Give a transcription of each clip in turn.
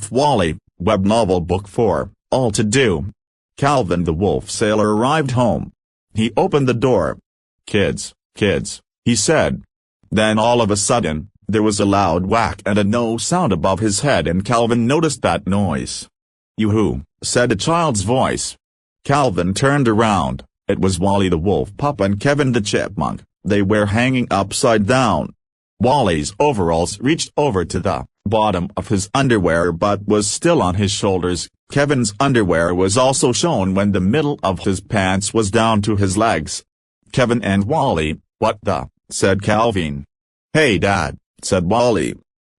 Wolf Wally, Webnovel Book 4, All to Do. Calvin the Wolf Sailor arrived home. He opened the door. "Kids, kids," he said. Then all of a sudden, there was a loud whack and a no sound above his head, and Calvin noticed that noise. "Yoo-hoo," said a child's voice. Calvin turned around. It was Wally the Wolf Pup and Kevin the Chipmunk. They were hanging upside down. Wally's overalls reached over to the bottom of his underwear but was still on his shoulders. Kevin's underwear was also shown when the middle of his pants was down to his legs. Kevin and Wally, "What the?" said Calvin. "Hey Dad," said Wally.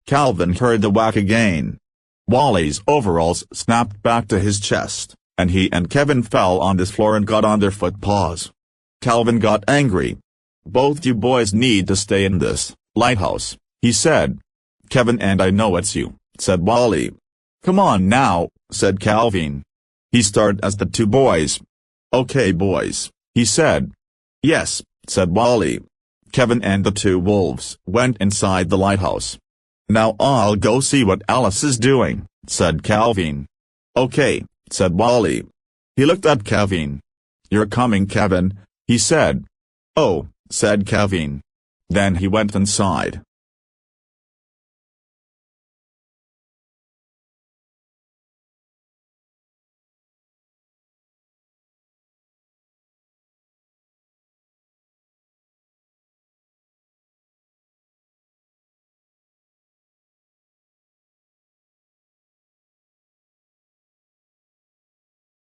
Calvin heard the whack again. Wally's overalls snapped back to his chest, and he and Kevin fell on the floor and got on their foot paws. Calvin got angry. "Both you boys need to stay in this lighthouse," he said. "Kevin, and I know it's you," said Wally. "Come on now," said Calvin. He started as the two boys. "Okay boys," he said. "Yes," said Wally. Kevin and the two wolves went inside the lighthouse. "Now I'll go see what Alice is doing," said Calvin. "Okay," said Wally. He looked at Kevin. "You're coming, Kevin," he said. "Oh," said Kevin. Then he went inside.